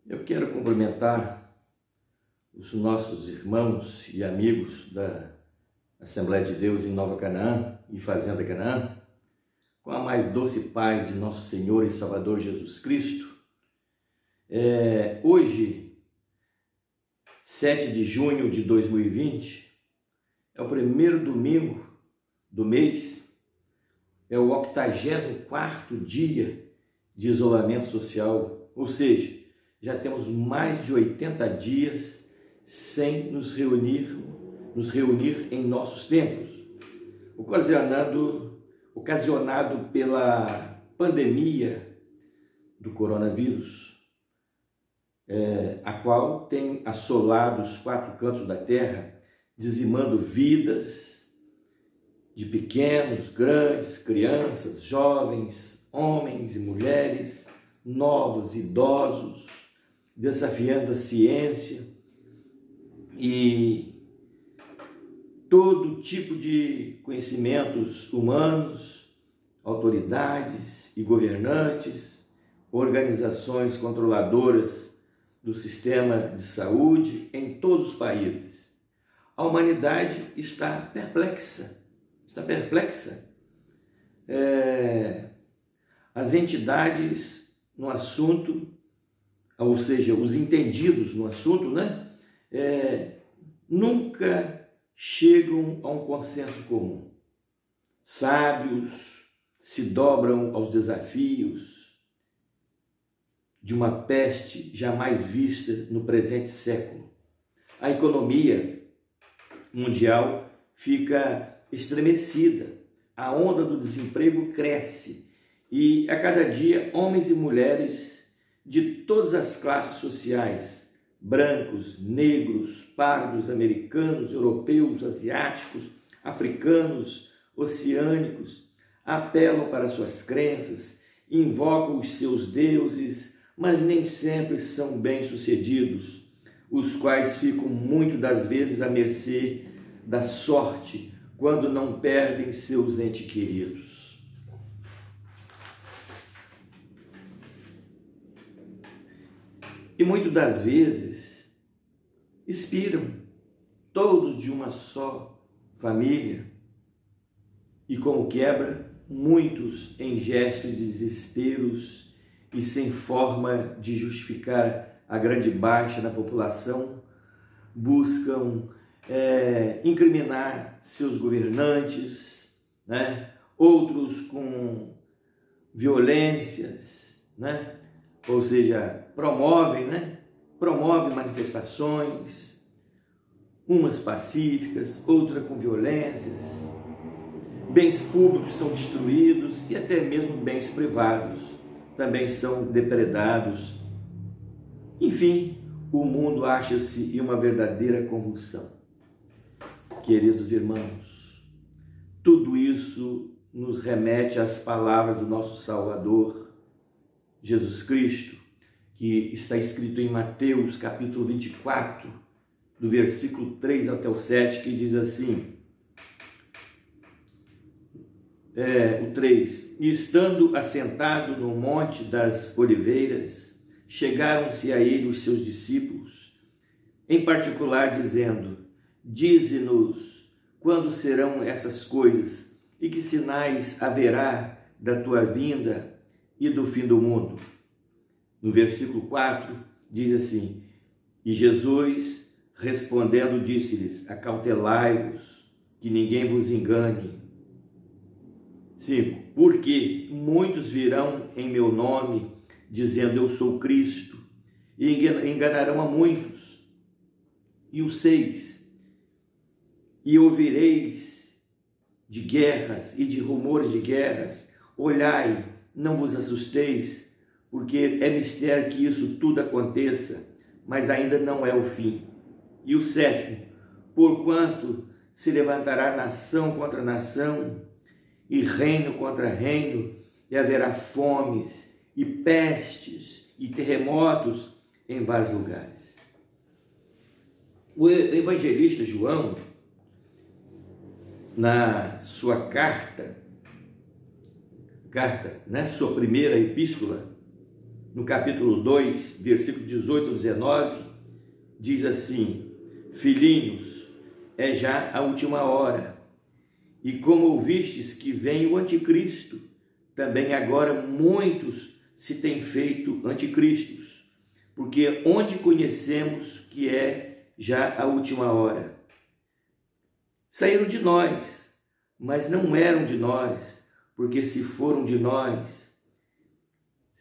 Eu quero cumprimentar os nossos irmãos e amigos da Assembleia de Deus em Nova Canaã e Fazenda Canaã, com a mais doce paz de nosso Senhor e Salvador Jesus Cristo. Hoje, 7 de junho de 2020, é o primeiro domingo do mês, é o 84º dia de isolamento social, ou seja, já temos mais de 80 dias sem nos reunir em nossos templos, ocasionado pela pandemia do coronavírus, a qual tem assolado os 4 cantos da terra, dizimando vidas de pequenos, grandes, crianças, jovens, homens e mulheres, novos, idosos, desafiando a ciência e todo tipo de conhecimentos humanos, autoridades e governantes, organizações controladoras do sistema de saúde em todos os países. A humanidade está perplexa. As entidades no assunto, ou seja, os entendidos no assunto, nunca chegam a um consenso comum. Sábios se dobram aos desafios de uma peste jamais vista no presente século. A economia mundial fica estremecida, a onda do desemprego cresce e a cada dia homens e mulheres de todas as classes sociais, brancos, negros, pardos, americanos, europeus, asiáticos, africanos, oceânicos, apelam para suas crenças, invocam os seus deuses, mas nem sempre são bem-sucedidos, os quais ficam muito das vezes à mercê da sorte quando não perdem seus entes queridos. E muitas das vezes expiram todos de uma só família e como quebra, muitos em gestos de desesperos e sem forma de justificar a grande baixa na população, buscam incriminar seus governantes, outros com violências, ou seja, promove manifestações, umas pacíficas, outras com violências, bens públicos são destruídos e até mesmo bens privados também são depredados. Enfim, o mundo acha-se em uma verdadeira convulsão. Queridos irmãos, tudo isso nos remete às palavras do nosso Salvador, Jesus Cristo, que está escrito em Mateus capítulo 24, do versículo 3 até o 7, que diz assim, o 3, e estando assentado no monte das oliveiras, chegaram-se a ele os seus discípulos, em particular dizendo, dize-nos quando serão essas coisas e que sinais haverá da tua vinda e do fim do mundo. No versículo 4 diz assim, e Jesus respondendo disse-lhes, acautelai-vos, que ninguém vos engane. 5, porque muitos virão em meu nome, dizendo eu sou Cristo, e enganarão a muitos. E o 6, e ouvireis de guerras e de rumores de guerras, olhai, não vos assusteis, porque é mistério que isso tudo aconteça, mas ainda não é o fim. E o 7, porquanto se levantará nação contra nação, e reino contra reino, e haverá fomes, e pestes, e terremotos em vários lugares. O evangelista João, na sua carta, sua primeira epístola, no capítulo 2, versículo 18 ao 19, diz assim: filhinhos, é já a última hora, e como ouvistes que vem o anticristo, também agora muitos se têm feito anticristos, porque onde conhecemos que é já a última hora? Saíram de nós, mas não eram de nós, porque se foram de nós,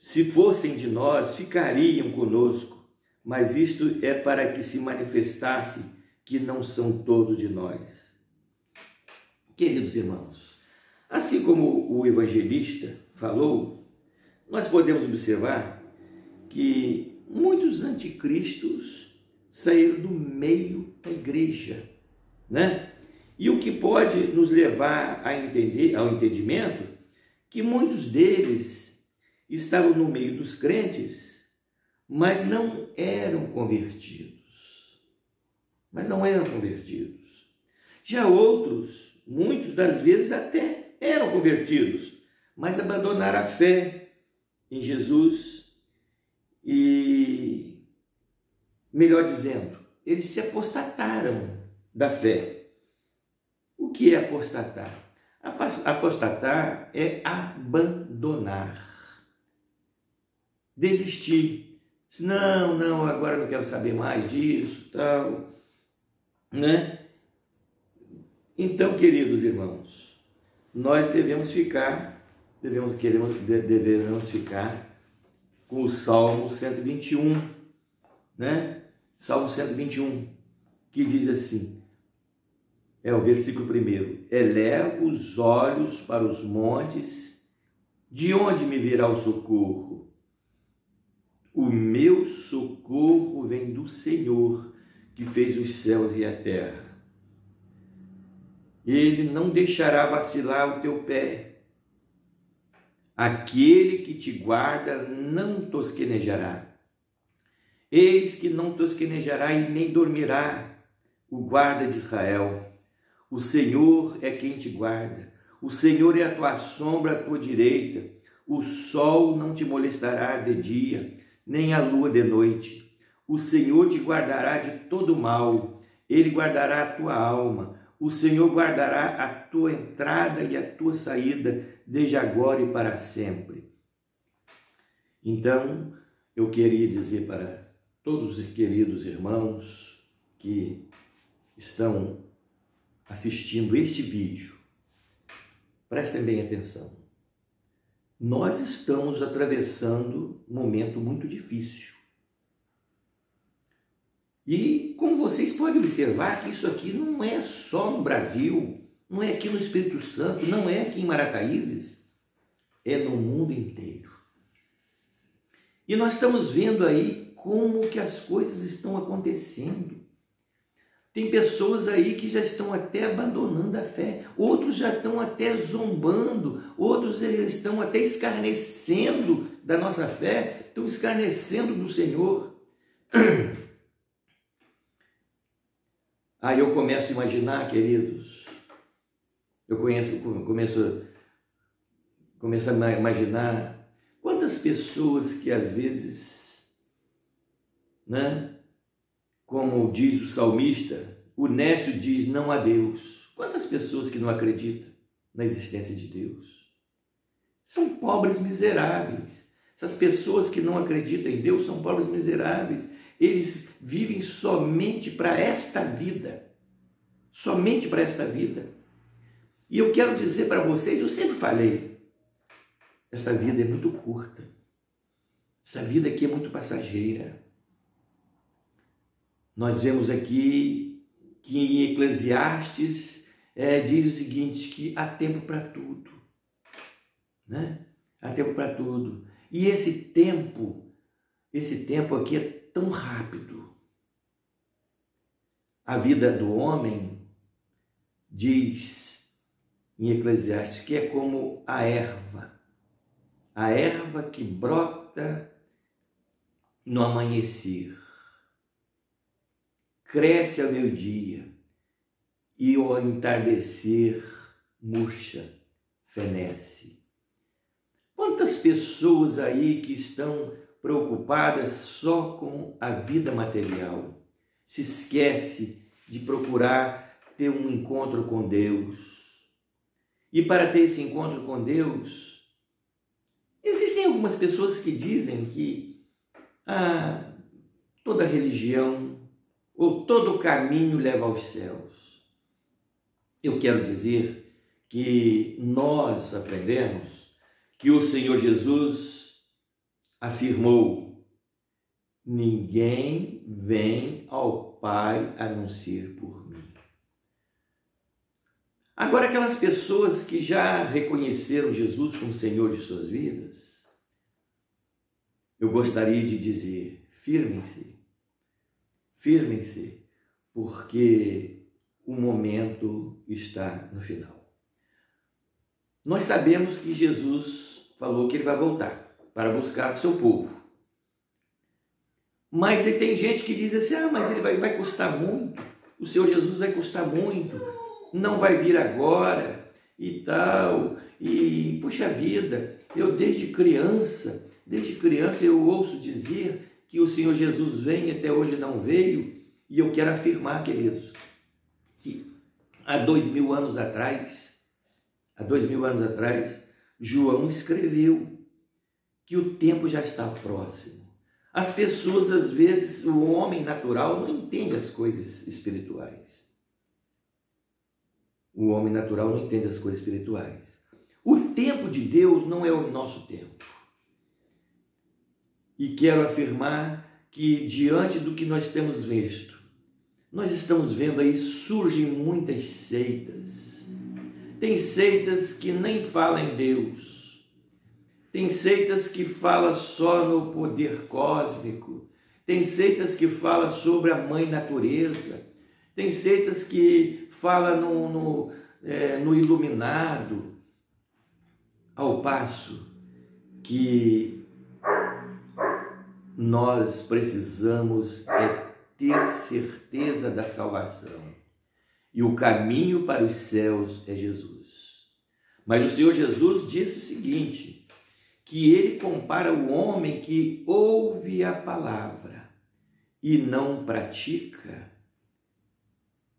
se fossem de nós, ficariam conosco, mas isto é para que se manifestasse que não são todos de nós. Queridos irmãos, assim como o evangelista falou, nós podemos observar que muitos anticristos saíram do meio da igreja, né? E o que pode nos levar a entender, ao entendimento que muitos deles estavam no meio dos crentes, mas não eram convertidos. Já outros, muitos das vezes até eram convertidos, mas abandonaram a fé em Jesus e, melhor dizendo, eles se apostataram da fé. O que é apostatar? Apostatar é abandonar, desistir. Não, agora não quero saber mais disso, tal, né? Então, queridos irmãos, nós devemos ficar com o Salmo 121, né? Salmo 121, que diz assim, é o versículo 1: elevo os olhos para os montes, de onde me virá o socorro? O meu socorro vem do Senhor, que fez os céus e a terra. Ele não deixará vacilar o teu pé. Aquele que te guarda não tosquenejará. Eis que não tosquenejará e nem dormirá o guarda de Israel. O Senhor é quem te guarda. O Senhor é a tua sombra à tua direita. O sol não te molestará de dia, nem a lua de noite. O Senhor te guardará de todo mal. Ele guardará a tua alma. O Senhor guardará a tua entrada e a tua saída, desde agora e para sempre. Então, eu queria dizer para todos os queridos irmãos que estão assistindo este vídeo, prestem bem atenção. Nós estamos atravessando um momento muito difícil. E como vocês podem observar, que isso aqui não é só no Brasil, não é aqui no Espírito Santo, não é aqui em Marataízes, é no mundo inteiro. E nós estamos vendo aí como que as coisas estão acontecendo. Tem pessoas aí que já estão até abandonando a fé, outros já estão até zombando, outros estão até escarnecendo da nossa fé, estão escarnecendo do Senhor. Aí eu começo a imaginar, queridos, começo a imaginar quantas pessoas que às vezes, né? Como diz o salmista, o nécio diz não a Deus. Quantas pessoas que não acreditam na existência de Deus? São pobres miseráveis. Essas pessoas que não acreditam em Deus são pobres miseráveis. Eles vivem somente para esta vida. Somente para esta vida. E eu quero dizer para vocês, eu sempre falei, essa vida é muito curta. Essa vida aqui é muito passageira. Nós vemos aqui que em Eclesiastes diz o seguinte, que há tempo para tudo, né? Há tempo para tudo. E esse tempo aqui é tão rápido. A vida do homem, diz em Eclesiastes, que é como a erva que brota no amanhecer. Cresce ao meio-dia e ao entardecer murcha, fenece. Quantas pessoas aí que estão preocupada só com a vida material. Se esquece de procurar ter um encontro com Deus. E para ter esse encontro com Deus, existem algumas pessoas que dizem que toda religião ou todo caminho leva aos céus. Eu quero dizer que nós aprendemos que o Senhor Jesus afirmou: ninguém vem ao Pai a não ser por mim. Agora, aquelas pessoas que já reconheceram Jesus como Senhor de suas vidas, eu gostaria de dizer: firmem-se, firmem-se, porque o momento está no final. Nós sabemos que Jesus falou que ele vai voltar para buscar o seu povo. Mas aí tem gente que diz assim: mas ele vai custar muito, o Senhor Jesus vai custar muito, não vai vir agora e tal. E, puxa vida, eu desde criança eu ouço dizer que o Senhor Jesus vem e até hoje não veio. E eu quero afirmar, queridos, que há 2000 anos atrás, João escreveu que o tempo já está próximo. As pessoas, às vezes, o homem natural não entende as coisas espirituais. O homem natural não entende as coisas espirituais. O tempo de Deus não é o nosso tempo. E quero afirmar que, diante do que nós temos visto, nós estamos vendo aí, surgem muitas seitas. Tem seitas que nem falam em Deus. Tem seitas que falam só no poder cósmico. Tem seitas que falam sobre a mãe natureza. Tem seitas que falam no iluminado. Ao passo que nós precisamos ter certeza da salvação. E o caminho para os céus é Jesus. Mas o Senhor Jesus disse o seguinte, que ele compara o homem que ouve a palavra e não pratica.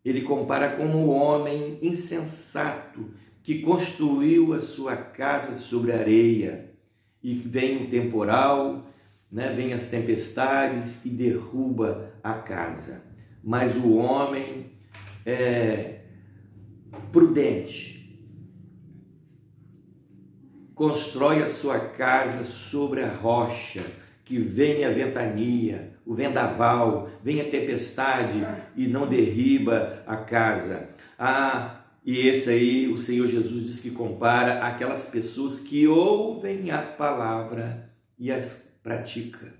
Ele compara como o homem insensato que construiu a sua casa sobre areia e vem o temporal, vem as tempestades e derruba a casa. Mas o homem prudente constrói a sua casa sobre a rocha, que vem a ventania, o vendaval, vem a tempestade e não derriba a casa. E esse aí o Senhor Jesus diz que compara aquelas pessoas que ouvem a palavra e as pratica.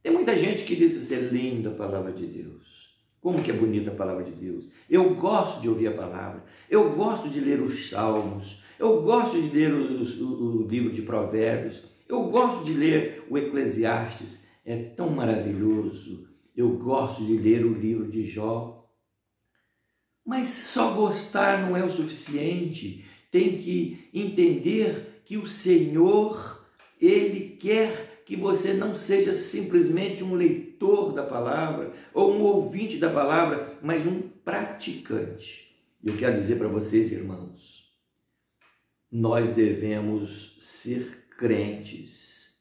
Tem muita gente que diz assim: é linda a palavra de Deus. Como que é bonita a palavra de Deus. Eu gosto de ouvir a palavra. Eu gosto de ler os salmos. Eu gosto de ler o livro de Provérbios. Eu gosto de ler o Eclesiastes. É tão maravilhoso. Eu gosto de ler o livro de Jó. Mas só gostar não é o suficiente. Tem que entender que o Senhor, Ele quer que você não seja simplesmente um leitor da palavra ou um ouvinte da palavra, mas um praticante. Eu quero dizer para vocês, irmãos, nós devemos ser crentes,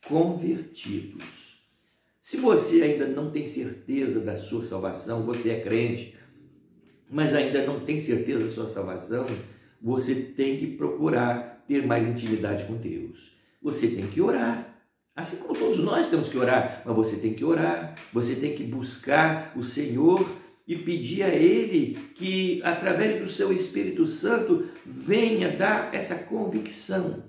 convertidos. Se você ainda não tem certeza da sua salvação, você é crente, mas ainda não tem certeza da sua salvação, você tem que procurar ter mais intimidade com Deus. Você tem que orar. Assim como todos nós temos que orar, mas você tem que orar, você tem que buscar o Senhor e pedir a Ele que, através do seu Espírito Santo, venha dar essa convicção.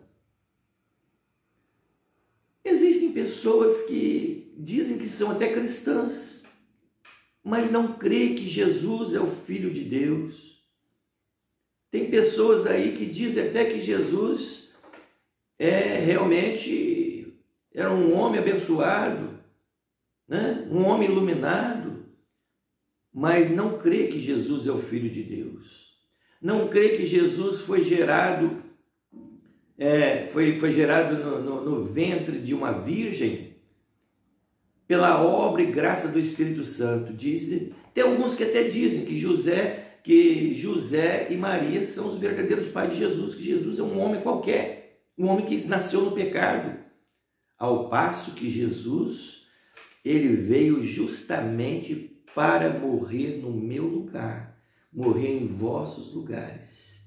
Existem pessoas que dizem que são até cristãs, mas não creem que Jesus é o Filho de Deus. Tem pessoas aí que dizem até que Jesus realmente era um homem abençoado, um homem iluminado, mas não crê que Jesus é o Filho de Deus. Não crê que Jesus foi gerado, foi gerado no ventre de uma virgem, pela obra e graça do Espírito Santo. Tem alguns que até dizem que José e Maria são os verdadeiros pais de Jesus, que Jesus é um homem qualquer, um homem que nasceu no pecado. Ao passo que Jesus, ele veio justamente para morrer no meu lugar, morrer em vossos lugares.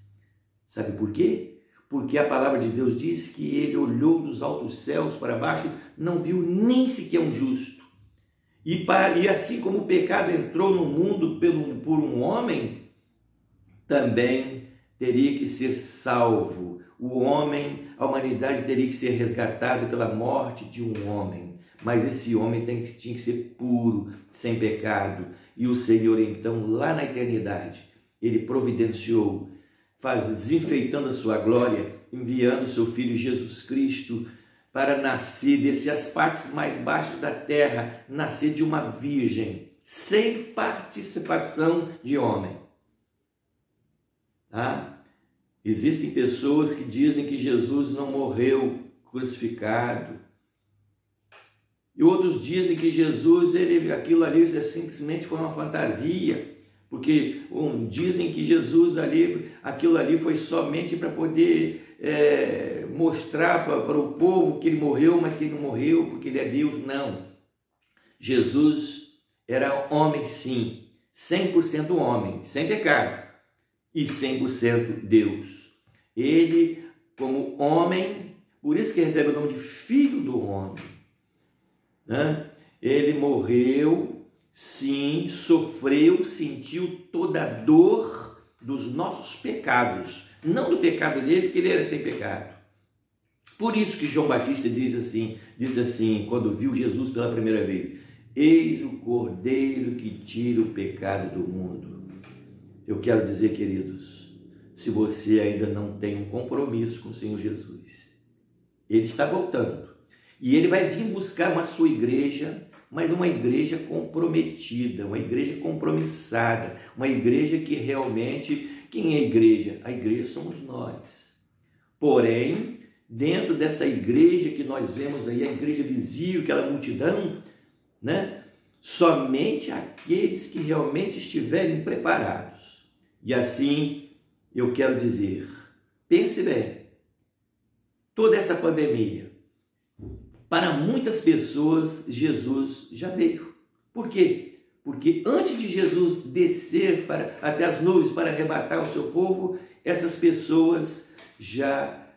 Sabe por quê? Porque a palavra de Deus diz que ele olhou dos altos céus para baixo, não viu nem sequer um justo. E assim como o pecado entrou no mundo por um homem, também teria que ser salvo. O homem, a humanidade teria que ser resgatada pela morte de um homem. Mas esse homem tinha que ser puro, sem pecado. E o Senhor, então, lá na eternidade, ele providenciou, desenfeitando a sua glória, enviando o seu Filho Jesus Cristo para nascer, descer as partes mais baixas da terra, nascer de uma virgem, sem participação de homem. Existem pessoas que dizem que Jesus não morreu crucificado. E outros dizem que Jesus, aquilo ali simplesmente foi uma fantasia. Porque dizem que Jesus aquilo ali foi somente para poder mostrar para o povo que ele morreu, mas que ele não morreu porque ele é Deus. Não. Jesus era homem sim, 100% homem, sem pecado, e 100% Deus. Ele, como homem, por isso que recebe o nome de Filho do Homem, né? Ele morreu, sim, sofreu, sentiu toda a dor dos nossos pecados, não do pecado dele, porque ele era sem pecado. Por isso que João Batista diz assim, quando viu Jesus pela primeira vez: eis o Cordeiro que tira o pecado do mundo. Eu quero dizer, queridos, se você ainda não tem um compromisso com o Senhor Jesus, ele está voltando e ele vai vir buscar uma sua igreja, mas uma igreja comprometida, uma igreja compromissada, uma igreja que realmente... Quem é a igreja? A igreja somos nós. Porém, dentro dessa igreja que nós vemos aí, a igreja visível, aquela multidão, né? Somente aqueles que realmente estiverem preparados. E assim, eu quero dizer, pense bem, toda essa pandemia, para muitas pessoas, Jesus já veio. Por quê? Porque antes de Jesus descer até as nuvens para arrebatar o seu povo, essas pessoas já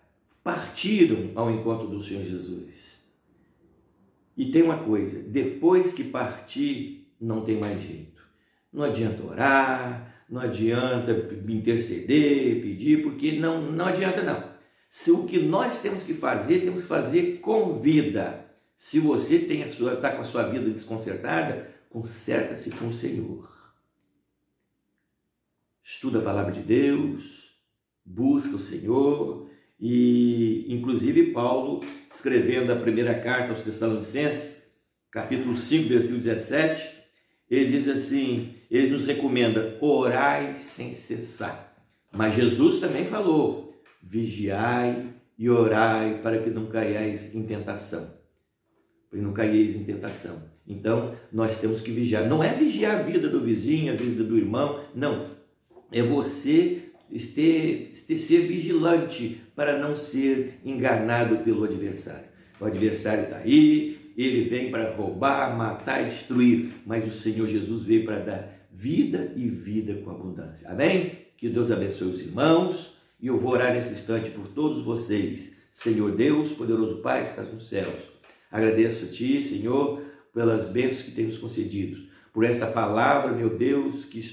partiram ao encontro do Senhor Jesus. E tem uma coisa, depois que partir, não tem mais jeito. Não adianta orar, não adianta interceder, pedir, porque não adianta não. O que nós temos que fazer com vida. Se você está com a sua vida desconcertada, conserta-se com o Senhor. Estuda a palavra de Deus, busca o Senhor, e inclusive Paulo, escrevendo a primeira carta aos Tessalonicenses, capítulo 5, versículo 17, ele diz assim, ele nos recomenda: orai sem cessar. Mas Jesus também falou: vigiai e orai para que não caiais em tentação. Para que não caiais em tentação. Então, nós temos que vigiar. Não é vigiar a vida do vizinho, a vida do irmão, não. É você ser vigilante para não ser enganado pelo adversário. O adversário está aí, ele vem para roubar, matar e destruir, mas o Senhor Jesus veio para dar vida e vida com abundância. Amém? Que Deus abençoe os irmãos, e eu vou orar nesse instante por todos vocês. Senhor Deus, poderoso Pai que estás nos céus, agradeço a Ti, Senhor, pelas bênçãos que tem nos concedido, por esta palavra, meu Deus, que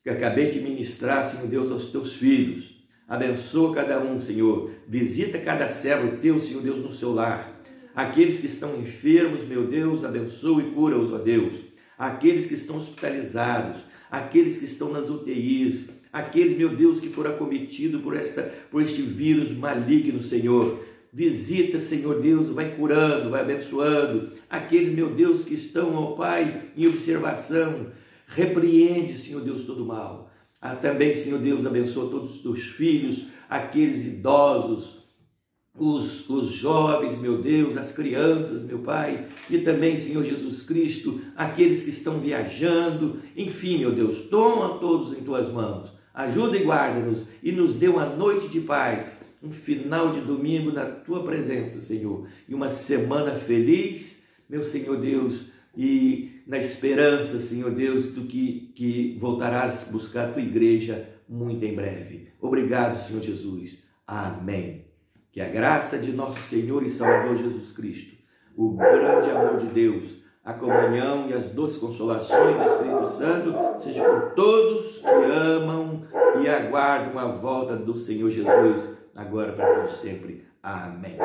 acabei de ministrar, Senhor Deus, aos Teus filhos. Abençoa cada um, Senhor, visita cada servo Teu, Senhor Deus, no seu lar. Aqueles que estão enfermos, meu Deus, abençoa e cura-os, ó Deus. Aqueles que estão hospitalizados, aqueles que estão nas UTIs, aqueles, meu Deus, que foram acometidos por este vírus maligno, Senhor. Visita, Senhor Deus, vai curando, vai abençoando. Aqueles, meu Deus, que estão, ó Pai, em observação, repreende, Senhor Deus, todo mal. Também, Senhor Deus, abençoa todos os teus filhos, aqueles idosos, os jovens, meu Deus, as crianças, meu Pai, e também, Senhor Jesus Cristo, aqueles que estão viajando, enfim, meu Deus, toma todos em tuas mãos, ajuda e guarda-nos e nos dê uma noite de paz, um final de domingo na tua presença, Senhor, e uma semana feliz, meu Senhor Deus, e na esperança, Senhor Deus, do que voltarás buscar a tua igreja muito em breve. Obrigado, Senhor Jesus. Amém. Que a graça de nosso Senhor e Salvador Jesus Cristo, o grande amor de Deus, a comunhão e as doces consolações do Espírito Santo sejam com todos que amam e aguardam a volta do Senhor Jesus, agora para todos sempre. Amém.